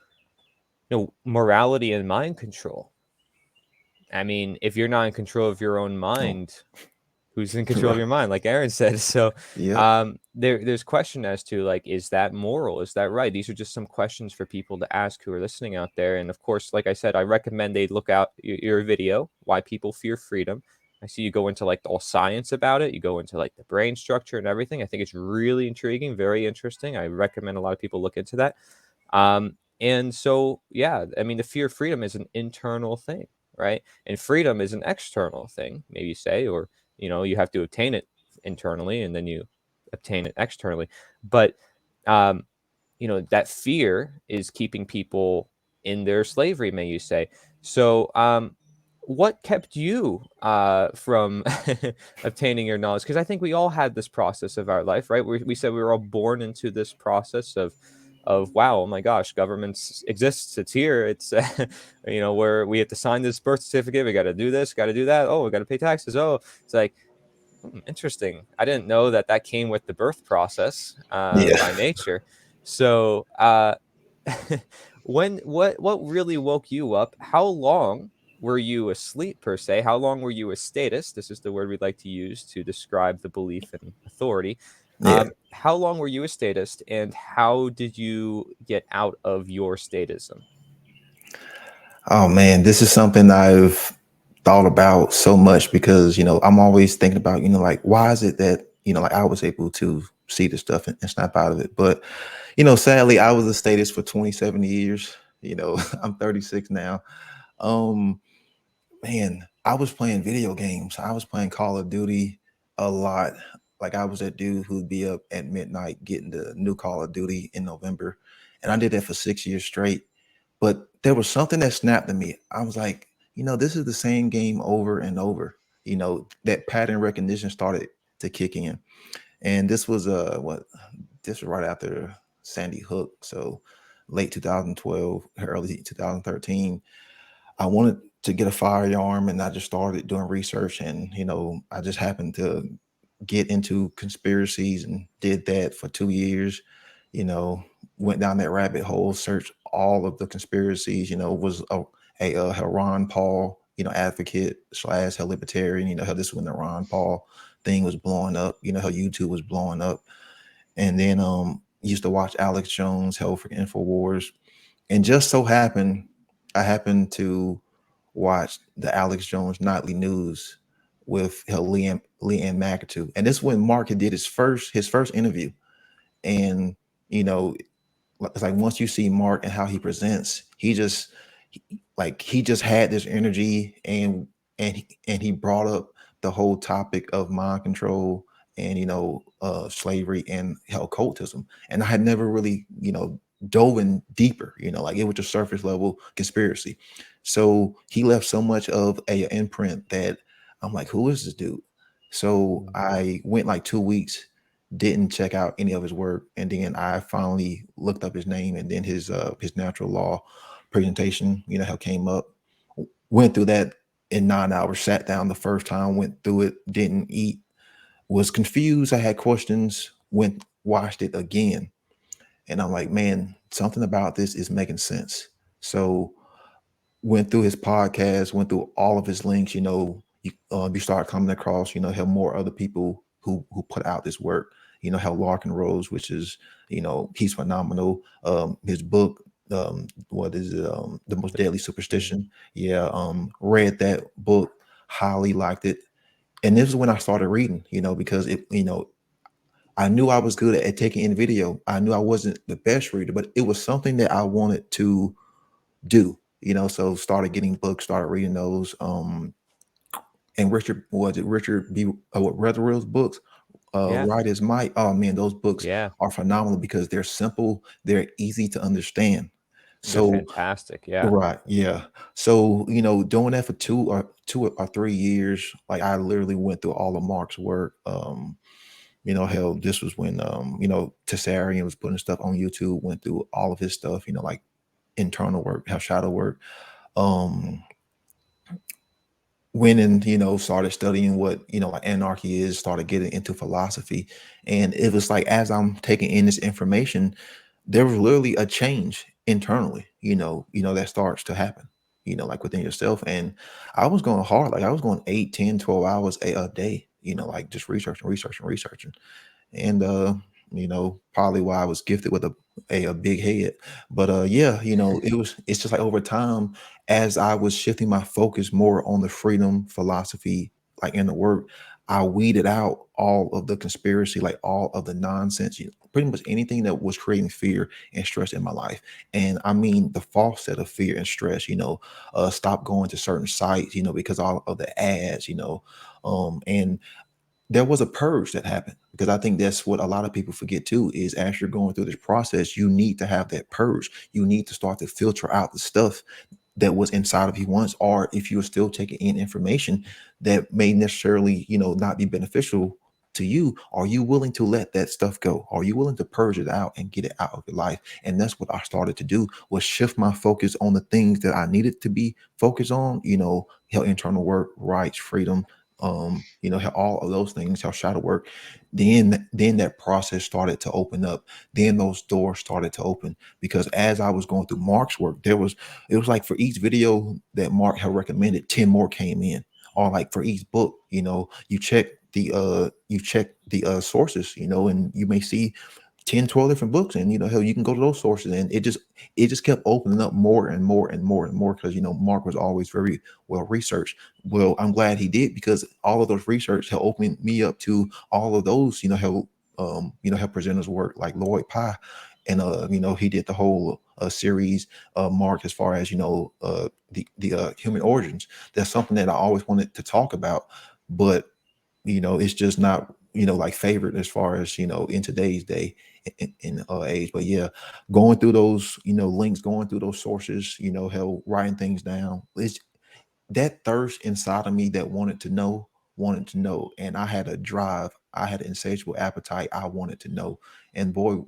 morality and mind control. I mean, if you're not in control of your own Oh, mind, who's in control of right. your mind, like Aaron said. So Yep. there's question as to, like, is that moral, is that right? These are just some questions for people to ask who are listening out there. And of course, like I said, I recommend they look out your video, Why People Fear Freedom. I see you go into like all science about it, you go into like the brain structure and everything. I think it's really intriguing, very interesting. I recommend a lot of people look into that. And so, yeah, I mean, the fear of freedom is an internal thing, right? And freedom is an external thing, maybe you say, or, you have to obtain it internally and then you obtain it externally. But, um, that fear is keeping people in their slavery, may you say. So, what kept you from obtaining your knowledge? Because I think we all had this process of our life, right? We said we were all born into this process of wow, oh my gosh, government exists, it's here, it's where we have to sign this birth certificate, we got to do this, got to do that, oh, we got to pay taxes, oh, it's like, interesting. I didn't know that that came with the birth process Yeah. by nature. So, what really woke you up? How long were you asleep per se? How long were you a statist? This is the word we'd like to use to describe the belief in authority. Yeah. How long were you a statist, and how did you get out of your statism? Oh man, this is something I've thought about so much because I'm always thinking about like why is it that like I was able to see the stuff and snap out of it, but sadly I was a statist for 27 years. I'm 36 now. Um, Man, I was playing video games. I was playing Call of Duty a lot. Like I was that dude who'd be up at midnight getting the new Call of Duty in November, and I did that for 6 years straight. But there was something that snapped at me. I was like, this is the same game over and over. That pattern recognition started to kick in. And this was this was right after Sandy Hook. So late 2012, early 2013. I wanted to get a firearm and I just started doing research, and I just happened to get into conspiracies and did that for 2 years. You know, Went down that rabbit hole, searched all of the conspiracies. Was a Ron Paul, advocate slash a libertarian. How this when the Ron Paul thing was blowing up. How YouTube was blowing up, and then used to watch Alex Jones, Hell for Infowars, and just so happened I happened to watch the Alex Jones nightly news with Leanne McAtoo, and this is when Mark had did his first interview. And you know, it's like once you see Mark and how he presents, he just had this energy, and he brought up the whole topic of mind control and slavery and occultism. And I had never really dove in deeper. Like it was just surface level conspiracy. So he left so much of a imprint that I'm like, who is this dude? So Mm. I went like 2 weeks, didn't check out any of his work, and then I finally looked up his name, and then his natural law presentation, how came up. Went through that in 9 hours, sat down the first time, went through it, didn't eat, was confused. I had questions, went, watched it again. And I'm like, man, something about this is making sense. So went through his podcast, went through all of his links. You start coming across, how more other people who put out this work. How Larkin Rose, which is, he's phenomenal. His book, what is it? The Most Deadly Mhm. Superstition. Yeah, read that book, highly liked it. And this is when I started reading, because I knew I was good at taking in video. I knew I wasn't the best reader, but it was something that I wanted to do. So started getting books, started reading those. And Richard B. Weatherill's books, Yeah. Right as Might. Oh man, those books Yeah. are phenomenal because they're simple, they're easy to understand. They're So fantastic. Yeah. right, yeah. So doing that for 2 or 3 years, like I literally went through all of Mark's work. Hell, this was when Tessarian was putting stuff on YouTube, went through all of his stuff, like internal work, how shadow work. Um, went and started studying what like anarchy is, started getting into philosophy. And it was like as I'm taking in this information, there was literally a change internally, that starts to happen, like within yourself. And I was going hard, like I was going 8, 10, 12 hours a day, like just researching, researching, researching. And probably why I was gifted with a big head. But yeah, it's just like over time, as I was shifting my focus more on the freedom philosophy, like in the work, I weeded out all of the conspiracy, like all of the nonsense, pretty much anything that was creating fear and stress in my life. And I mean the false set of fear and stress, stop going to certain sites, because all of the ads, and there was a purge that happened, because I think that's what a lot of people forget too, is as you're going through this process, you need to have that purge. You need to start to filter out the stuff that was inside of you once, or if you're still taking in information that may necessarily, not be beneficial to you. Are you willing to let that stuff go? Are you willing to purge it out and get it out of your life? And that's what I started to do, was shift my focus on the things that I needed to be focused on, how internal work, rights, freedom, how all of those things, how shadow work. Then that process started to open up. Then those doors started to open, because as I was going through Mark's work, it was like for each video that Mark had recommended, 10 more came in. Or like for each book, you check the sources, and you may see 10, 12 different books, and hell, you can go to those sources, and it just kept opening up more and more and more and more, because Mark was always very well researched. Well, I'm glad he did, because all of those research have opened me up to all of those, how presenters work, like Lloyd Pye. And he did the whole series, Mark, as far as the human origins. That's something that I always wanted to talk about, but it's just not like favorite as far as in today's day, in age. But yeah, going through those links, going through those sources, hell, writing things down, it's that thirst inside of me that wanted to know. And I had a drive, I had an insatiable appetite, I wanted to know. And boy,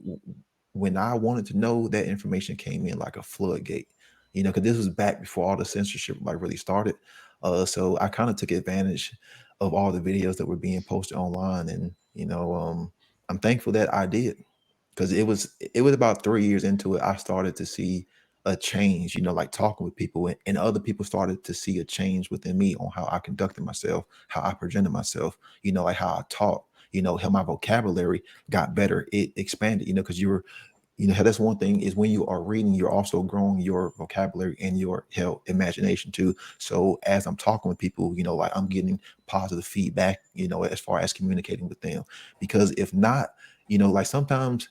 when I wanted to know, that information came in like a floodgate, because this was back before all the censorship like really started. So I kind of took advantage of all the videos that were being posted online. And I'm thankful that I did, because it was about 3 years into it, I started to see a change, like talking with people, and other people started to see a change within me on how I conducted myself, how I presented myself, like how I taught, how my vocabulary got better, it expanded, because that's one thing, is when you are reading, you're also growing your vocabulary and your imagination too. So as I'm talking with people, like I'm getting positive feedback, as far as communicating with them. Because if not, like sometimes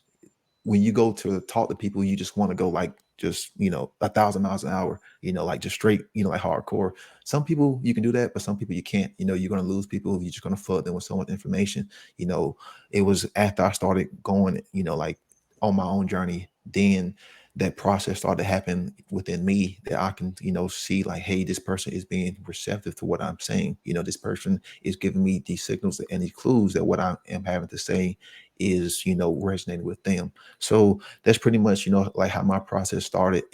when you go to talk to people, you just want to go like just 1,000 miles an hour, like just straight, like hardcore. Some people you can do that, but some people you can't. You're gonna lose people. You're just gonna flood them with so much information. It was after I started going, like on my own journey, then that process started to happen within me, that I can, see like, hey, this person is being receptive to what I'm saying. This person is giving me these signals and these clues that what I am having to say is, resonating with them. So that's pretty much, like how my process started.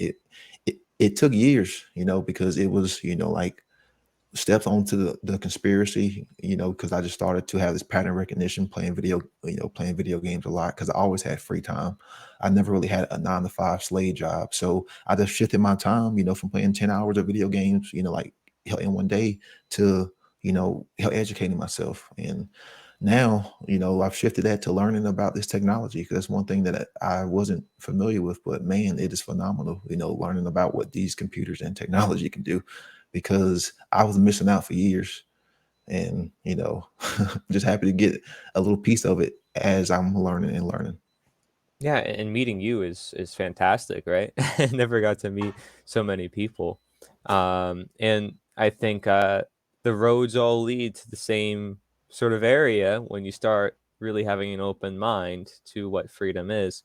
It took years, because it was, like steps onto the conspiracy, because I just started to have this pattern recognition, playing video games a lot, because I always had free time. I never really had a 9 to 5 slave job. So I just shifted my time, from playing 10 hours of video games, like in one day, to, educating myself. And now, I've shifted that to learning about this technology, because that's one thing that I wasn't familiar with. But man, it is phenomenal, learning about what these computers and technology can do, because I was missing out for years. And, just happy to get a little piece of it as I'm learning and learning. Yeah, and meeting you is fantastic, right? I never got to meet so many people. And I think the roads all lead to the same sort of area when you start really having an open mind to what freedom is,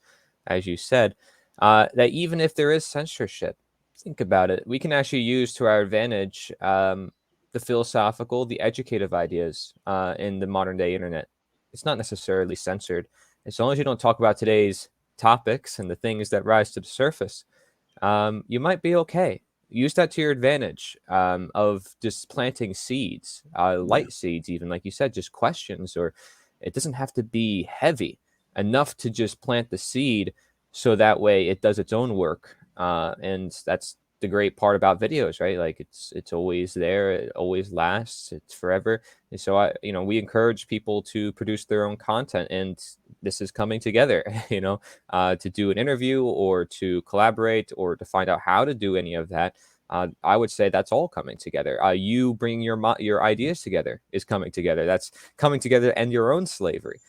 as you said. That even if there is censorship, think about it, we can actually use to our advantage the philosophical, the educative ideas in the modern day internet. It's not necessarily censored. As long as you don't talk about today's topics and the things that rise to the surface, you might be okay. Use that to your advantage of just planting seeds, Yeah. light seeds, even like you said, just questions, or it doesn't have to be heavy enough to just plant the seed so that way it does its own work. And that's the great part about videos, right? Like it's always there, it always lasts, it's forever. And so we encourage people to produce their own content, and this is coming together, to do an interview or to collaborate or to find out how to do any of that. I would say that's all coming together. You bring your ideas together is coming together. That's coming together, and your own slavery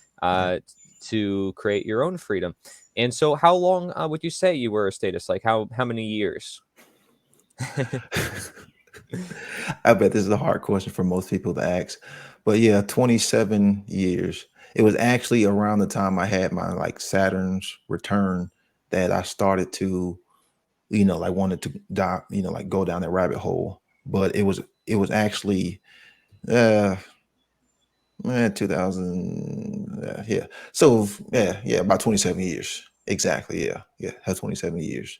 to create your own freedom. And so, how long would you say you were a status? Like how many years? I bet this is a hard question for most people to ask. But yeah, 27 years. It was actually around the time I had my like Saturn's return that I started to, like wanted to die, like go down that rabbit hole. But it was actually 2000, yeah. So yeah, about 27 years. Exactly. Yeah. Had 27 years.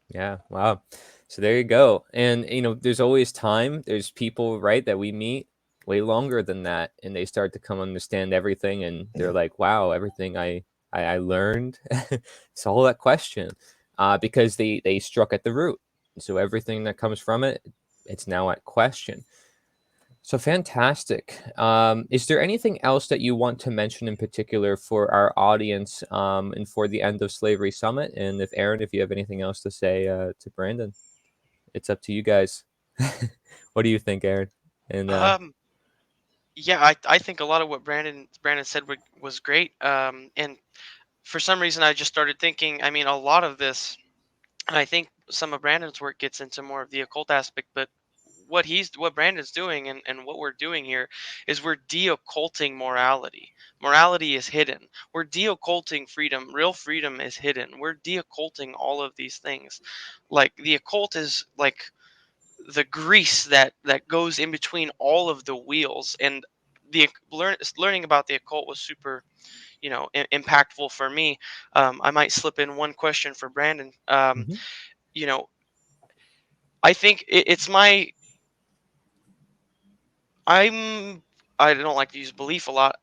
Yeah, wow. So there you go. And there's always time. There's people, right, that we meet way longer than that, and they start to come understand everything, and they're Yeah. like, wow, everything I learned, it's all that question. Because they struck at the root. So everything that comes from it, it's now at question. So fantastic. Is there anything else that you want to mention in particular for our audience, and for the End of Slavery Summit? And if Aaron, if you have anything else to say to Brandon, it's up to you guys. What do you think, Aaron? And Yeah, I think a lot of what Brandon said was great. And for some reason, I just started thinking. I mean, a lot of this, and I think some of Brandon's work gets into more of the occult aspect, but what Brandon's doing and what we're doing here is we're de-occulting morality. Morality is hidden. We're de-occulting freedom. Real freedom is hidden. We're de-occulting all of these things. Like the occult is like the grease that goes in between all of the wheels, and learning about the occult was super impactful for me. I might slip in one question for Brandon. Mhm. You know I think it's my I'm I don't like to use belief a lot.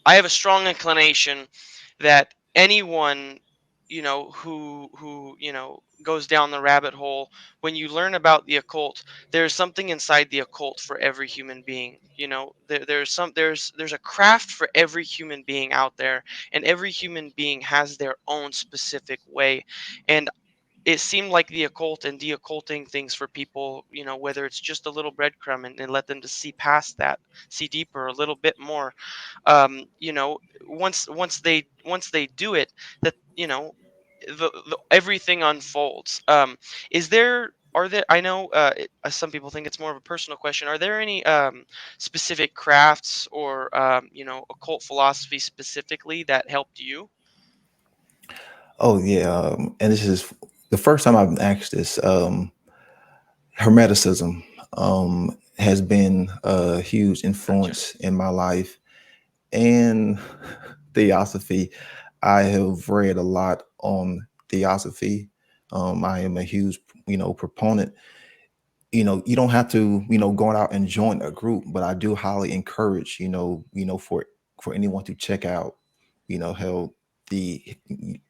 I have a strong inclination that anyone, who goes down the rabbit hole, when you learn about the occult, there's something inside the occult for every human being. There's a craft for every human being out there, and every human being has their own specific way. And it seemed like the occult and de-occulting things for people, whether it's just a little breadcrumb, and let them to see past that, see deeper a little bit more. Once they do it, that everything unfolds. Is there are there I know some people think it's more of a personal question. Are there any specific crafts or occult philosophy specifically that helped you? Oh yeah. And this is the first time I've been asked this. Hermeticism has been a huge Gotcha. influence in my life, and theosophy. I have read a lot on theosophy. I am a huge, proponent. You don't have to, going out and join a group, but I do highly encourage, for anyone to check out, how the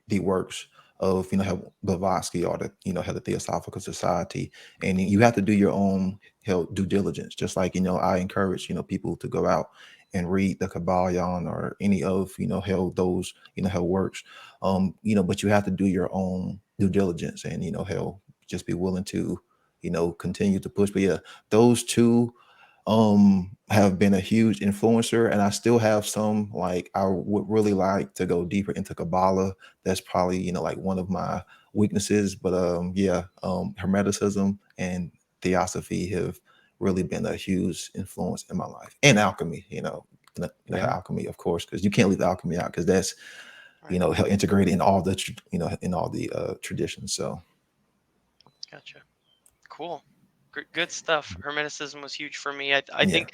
the works of, how Blavatsky, or the, how the Theosophical Society, and you have to do your own due diligence. Just like, I encourage, people to go out and read the Kabbalion or any of, how those, how works. But you have to do your own due diligence, and, how just be willing to, continue to push. But yeah, those two have been a huge influencer, and I still have some. Like, I would really like to go deeper into Kabbalah. That's probably, like one of my weaknesses. But yeah, Hermeticism and Theosophy have really been a huge influence in my life. And alchemy, Yeah. alchemy, of course, because you can't leave alchemy out, because that's, Right. integrated in all the in all the traditions. So Gotcha. Cool. Good stuff. Hermeticism was huge for me. I yeah. think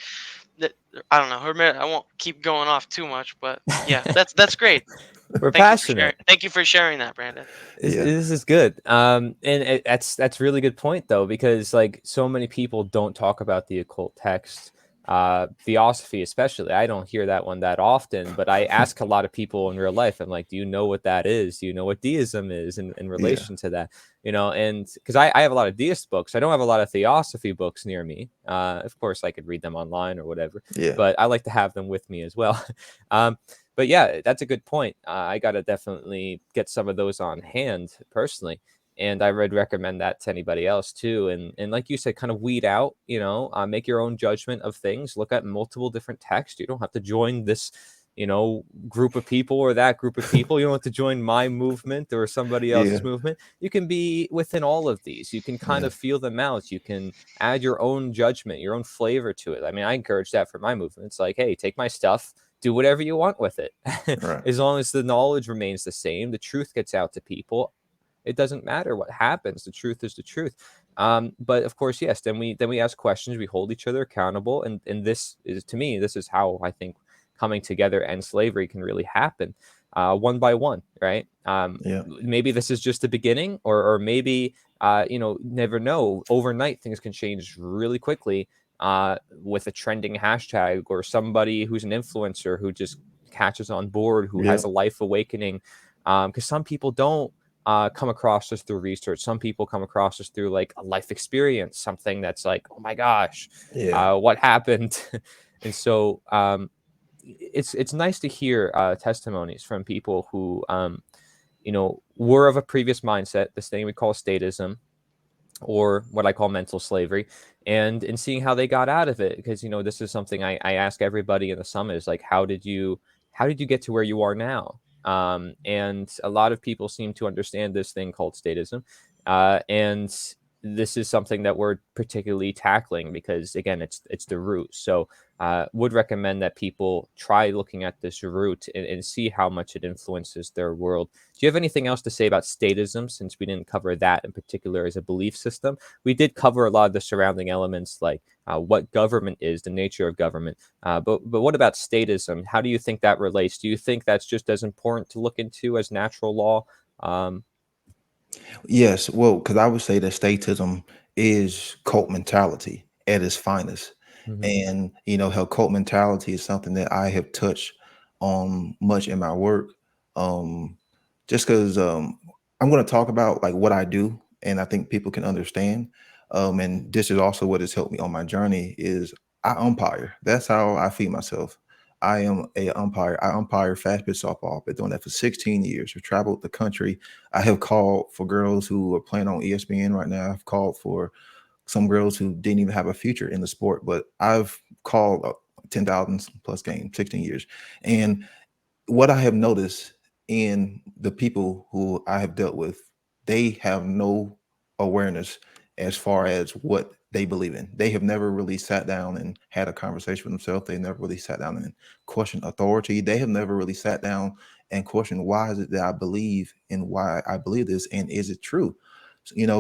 that I don't know. I won't keep going off too much, but yeah, that's great. We're Thank you for sharing. passionate. Thank you for sharing that, Brandon. Yeah. This is good. And that's really good point though, because like so many people don't talk about the occult text. Theosophy, especially, I don't hear that one that often, but I ask a lot of people in real life. I'm like, do you know what that is? Do you know what deism is in Yeah. relation to that? And because I have a lot of deist books, I don't have a lot of theosophy books near me. Of course, I could read them online or whatever, Yeah. but I like to have them with me as well. um, but yeah, that's a good point. I got to definitely get some of those on hand personally, and I would recommend that to anybody else too. And like you said, kind of weed out, make your own judgment of things. Look at multiple different texts. You don't have to join this, group of people or that group of people. You don't have to join my movement or somebody Yeah. else's movement. You can be within all of these. You can kind Yeah. of feel them out. You can add your own judgment, your own flavor to it. I mean, I encourage that for my movement. It's like, hey, take my stuff, do whatever you want with it. Right. As long as the knowledge remains the same, the truth gets out to people. It doesn't matter what happens. The truth is the truth. But of course, yes. Then we ask questions. We hold each other accountable, and this is, to me, this is how I think coming together and slavery can really happen, one by one, right? Yeah. Maybe this is just the beginning, or maybe never know. Overnight, things can change really quickly, with a trending hashtag or somebody who's an influencer who just catches on board, who Yeah. has a life awakening. Because some people don't come across this through research. Some people come across this through like a life experience, something that's like, oh my gosh, Yeah. what happened? And so it's nice to hear testimonies from people who were of a previous mindset, this thing we call statism, or what I call mental slavery, and in seeing how they got out of it. Because this is something I ask everybody in the summit is like, how did you get to where you are now? And a lot of people seem to understand this thing called statism, and this is something that we're particularly tackling because again, it's the root. So would recommend that people try looking at this root and see how much it influences their world. Do you have anything else to say about statism, since we didn't cover that in particular as a belief system? We did cover a lot of the surrounding elements, like what government is, the nature of government. But what about statism? How do you think that relates? Do you think that's just as important to look into as natural law? Um, Yes. Well, because I would say that statism is cult mentality at its finest. mhm. And how cult mentality is something that I have touched on much in my work. Um, just because I'm going to talk about like what I do, and I think people can understand. And this is also what has helped me on my journey is I umpire. That's how I feed myself. I am a umpire. I umpire fast pitch softball. I've been doing that for 16 years. I've traveled the country. I have called for girls who are playing on ESPN right now. I've called for some girls who didn't even have a future in the sport, but I've called 10,000 plus games, 16 years. And what I have noticed in the people who I have dealt with, they have no awareness as far as what they believe in. They have never really sat down and had a conversation with themselves. They never really sat down and questioned authority. They have never really sat down and questioned why is it that I believe and why I believe this and is it true?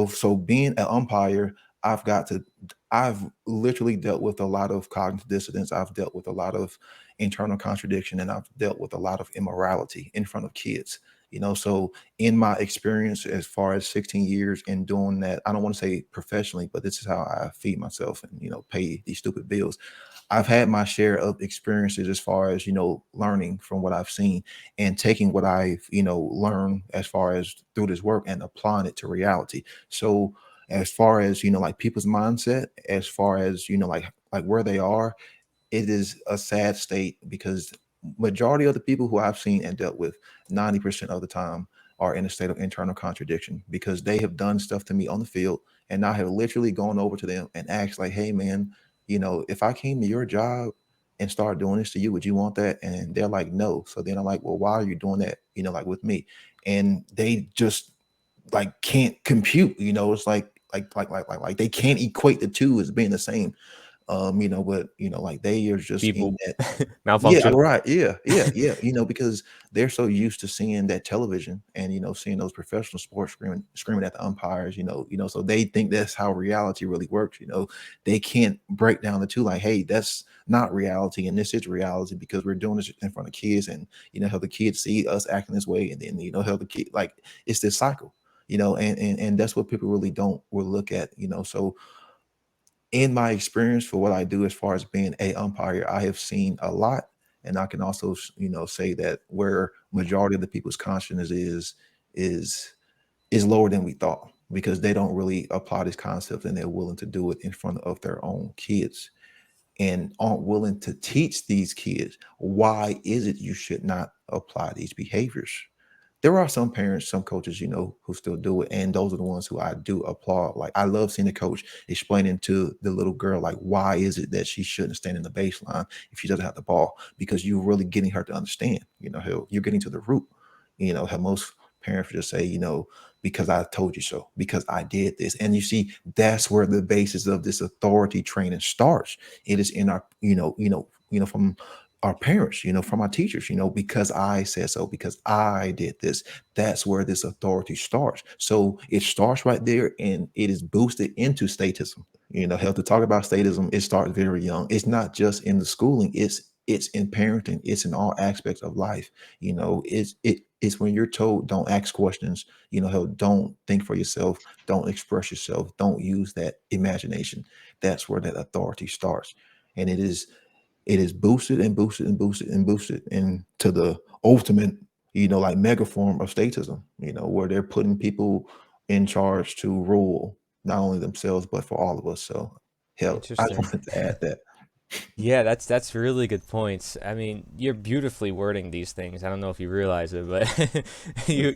So being an umpire, I've literally dealt with a lot of cognitive dissonance. I've dealt with a lot of internal contradiction, and I've dealt with a lot of immorality in front of kids. So in my experience, as far as 16 years in doing that, I don't want to say professionally, but this is how I feed myself and pay these stupid bills. I've had my share of experiences as far as learning from what I've seen and taking what I've learned as far as through this work and applying it to reality. So as far as like people's mindset, as far as like where they are, it is a sad state because majority of the people who I've seen and dealt with 90% of the time are in a state of internal contradiction because they have done stuff to me on the field and I have literally gone over to them and asked like, hey man, if I came to your job and started doing this to you, would you want that? And they're like, no. So then I'm like, well, why are you doing that? Like with me? And they just like can't compute, it's like they can't equate the two as being the same. But like they are just in People that. Yeah, malfunction. right. Yeah. Because they're so used to seeing that television and seeing those professional sports screaming at the umpires, so they think that's how reality really works. They can't break down the two, like, hey, that's not reality, and this is reality because we're doing this in front of kids, and how the kids see us acting this way, and then how the kid like it's this cycle, and that's what people really don't will look at, so in my experience for what I do as far as being a umpire, I have seen a lot, and I can also say that where majority of the people's consciousness is is lower than we thought because they don't really apply this concept and they're willing to do it in front of their own kids and aren't willing to teach these kids why is it you should not apply these behaviors. There are some parents, some coaches, who still do it, and those are the ones who I do applaud. Like I love seeing the coach explaining to the little girl, like, why is it that she shouldn't stand in the baseline if she doesn't have the ball? Because you're really getting her to understand. You're getting to the root. How most parents would just say, because I told you so, because I did this, and you see, that's where the basis of this authority training starts. It is in our, from our parents, from our teachers, because I said so, because I did this. That's where this authority starts. So it starts right there and it is boosted into statism. Hell, to talk about statism, it starts very young. It's not just in the schooling, it's in parenting, it's in all aspects of life. It's when you're told don't ask questions, hell, don't think for yourself, don't express yourself, don't use that imagination. That's where that authority starts. And it is boosted and boosted and boosted and boosted into the ultimate, like mega form of statism, where they're putting people in charge to rule not only themselves, but for all of us. So, hell, I just Interesting. wanted to add that. Yeah, that's really good points. I mean, you're beautifully wording these things. I don't know if you realize it, but you're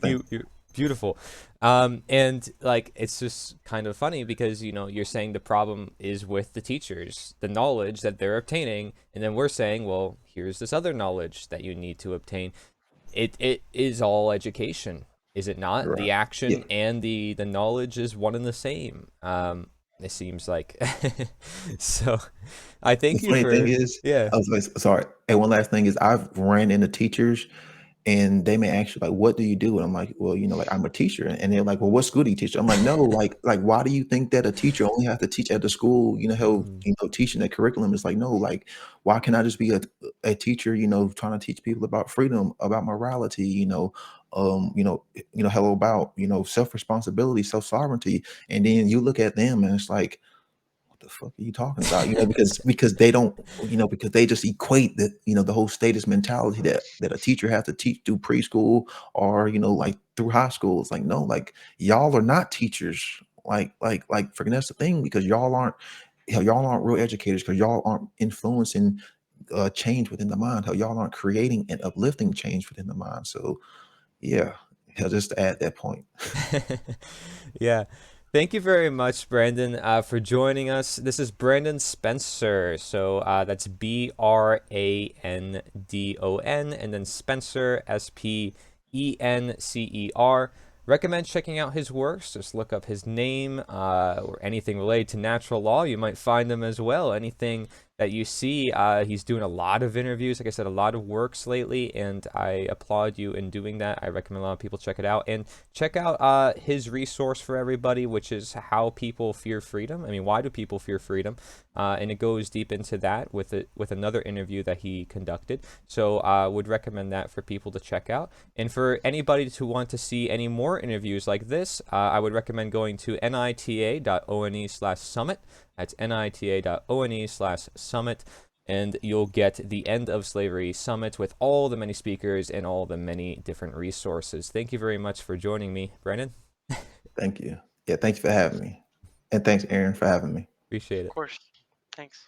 beautiful. And like it's just kind of funny because you're saying the problem is with the teachers, the knowledge that they're obtaining, and then we're saying, well, here's this other knowledge that you need to obtain. It is all education, is it not? Right. The Yeah. action and the knowledge is one and the same. It seems like. So I The thank you funny thing for, is, yeah. I was like, sorry. And one last thing is, I've ran into teachers, and they may ask you like, "What do you do?" And I'm like, "Well, like I'm a teacher." And they're like, "Well, what school do you teach?" I'm like, "No, like why do you think that a teacher only has to teach at the school? How Mm, teaching the curriculum is like, no, like why can I just be a teacher? Trying to teach people about freedom, about morality, hello about self responsibility, self sovereignty." And then you look at them, and it's like, what the fuck are you talking about? Because they don't, because they just equate that, the whole status mentality that a teacher has to teach through preschool or, like through high school. It's like, no, like y'all are not teachers. Like freaking that's the thing, because y'all aren't real educators, because y'all aren't influencing change within the mind. How y'all aren't creating and uplifting change within the mind. So yeah, just to add that point. yeah. Thank you very much, Brandon, for joining us. This is Brandon Spencer. So that's Brandon, and then Spencer, Spencer. Recommend checking out his works. Just look up his name or anything related to natural law. You might find them as well. Anything that you see, he's doing a lot of interviews. Like I said, a lot of works lately, and I applaud you in doing that. I recommend a lot of people check it out. And check out his resource for everybody, which is How People Fear Freedom. I mean, why do people fear freedom? And it goes deep into that with another interview that he conducted. So I would recommend that for people to check out. And for anybody to want to see any more interviews like this, I would recommend going to nita.one/summit. That's nita.one/summit. And you'll get the End of Slavery Summit with all the many speakers and all the many different resources. Thank you very much for joining me, Brandon. Thank you. Yeah, thanks for having me. And thanks, Aaron, for having me. Appreciate Of it. course. Thanks.